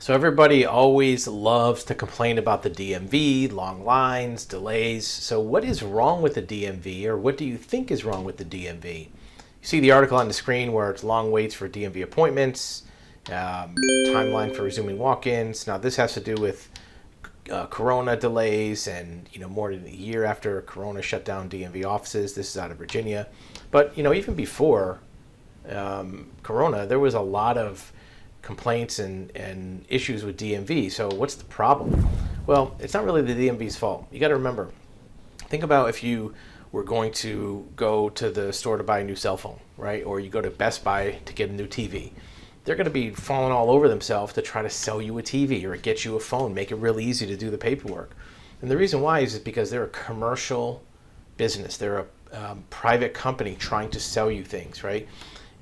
So everybody always loves to complain about the DMV, long lines, delays. So what is wrong with the DMV, or what do you think is wrong with the DMV? You see the article on the screen where it's long waits for DMV appointments, timeline for resuming walk-ins. Now this has to do with Corona delays, and more than a year after Corona shut down DMV offices. This is out of Virginia, but even before Corona, there was a lot of complaints and issues with DMV. So what's the problem? Well, it's not really the DMV's fault. You got to remember, think about if you were going to go to the store to buy a new cell phone, right? Or you go to Best Buy to get a new TV. They're going to be falling all over themselves to try to sell you a TV or get you a phone, make it really easy to do the paperwork. And the reason why is because they're a commercial business. They're a private company trying to sell you things, right?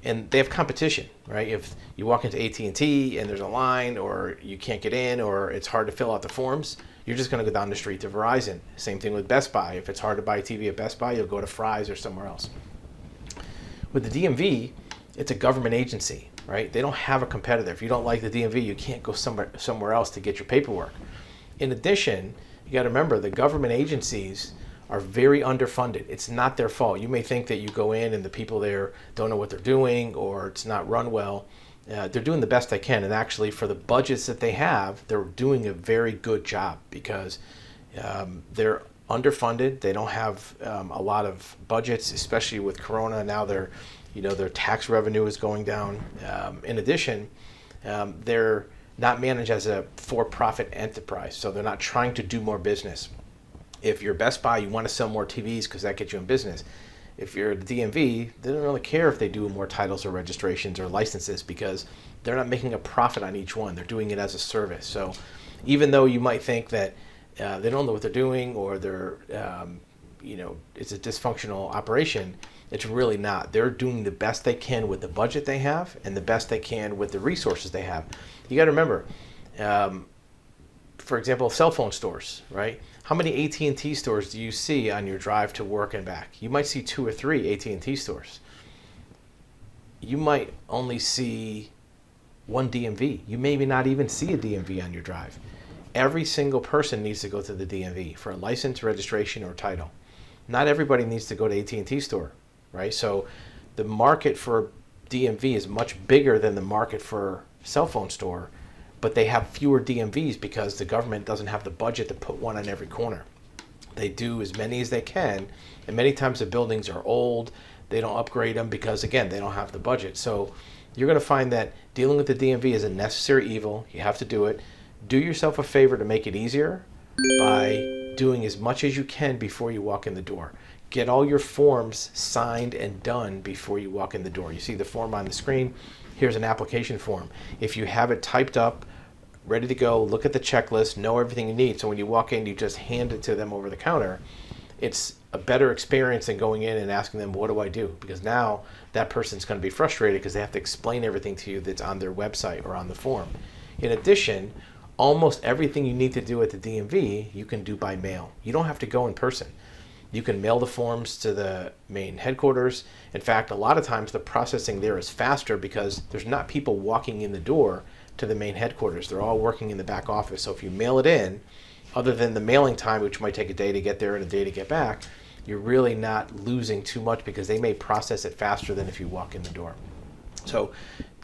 And they have competition, right? If you walk into AT&T and there's a line, or you can't get in, or it's hard to fill out the forms, you're just going to go down the street to Verizon. Same thing with Best Buy. If it's hard to buy a TV at Best Buy, you'll go to Fry's or somewhere else. With the DMV, it's a government agency, right? They don't have a competitor. If you don't like the DMV, you can't go somewhere else to get your paperwork. In addition, you got to remember the government agencies are very underfunded. It's not their fault. You may think that you go in and the people there don't know what they're doing, or it's not run well. They're doing the best they can, and actually for the budgets that they have, they're doing a very good job because they're underfunded. They don't have a lot of budgets, especially with Corona. Now their tax revenue is going down. In addition, they're not managed as a for-profit enterprise, so they're not trying to do more business. If you're Best Buy, you want to sell more TVs because that gets you in business. If you're the DMV, they don't really care if they do more titles or registrations or licenses because they're not making a profit on each one. They're doing it as a service. So even though you might think that they don't know what they're doing, or they're, it's a dysfunctional operation, it's really not. They're doing the best they can with the budget they have and the best they can with the resources they have. You got to remember, for example, cell phone stores, right? How many AT&T stores do you see on your drive to work and back? You might see 2 or 3 AT&T stores. You might only see 1 DMV. You maybe not even see a DMV on your drive. Every single person needs to go to the DMV for a license, registration, or title. Not everybody needs to go to AT&T store, right? So the market for DMV is much bigger than the market for cell phone store, but they have fewer DMVs because the government doesn't have the budget to put one on every corner. They do as many as they can, and many times the buildings are old. They don't upgrade them because, again, they don't have the budget. So you're going to find that dealing with the DMV is a necessary evil. You have to do it. Do yourself a favor to make it easier by doing as much as you can before you walk in the door. Get all your forms signed and done before you walk in the door. You see the form on the screen. Here's an application form. If you have it typed up, ready to go, look at the checklist, know everything you need. So when you walk in, you just hand it to them over the counter. It's a better experience than going in and asking them, what do I do? Because now that person's going to be frustrated because they have to explain everything to you that's on their website or on the form. In addition, almost everything you need to do at the DMV, you can do by mail. You don't have to go in person. You can mail the forms to the main headquarters. In fact, a lot of times the processing there is faster because there's not people walking in the door to the main headquarters. They're all working in the back office. So if you mail it in, other than the mailing time, which might take a day to get there and a day to get back, you're really not losing too much because they may process it faster than if you walk in the door. So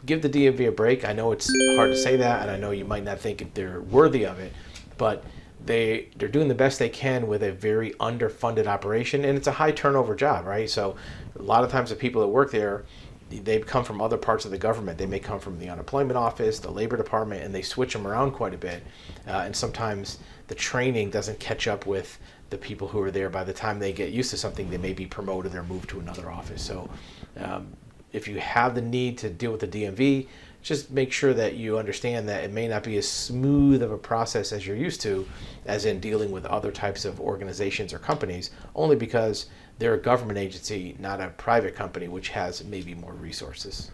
give the DMV a break. I know it's hard to say that, and I know you might not think they're worthy of it, but they're doing the best they can with a very underfunded operation, and it's a high turnover job, right? So a lot of times the people that work there, they come from other parts of the government. They may come from the unemployment office, the labor department, and they switch them around quite a bit. And sometimes the training doesn't catch up with the people who are there. By the time they get used to something, they may be promoted or moved to another office. So if you have the need to deal with the DMV, just make sure that you understand that it may not be as smooth of a process as you're used to, as in dealing with other types of organizations or companies, only because they're a government agency, not a private company, which has maybe more resources.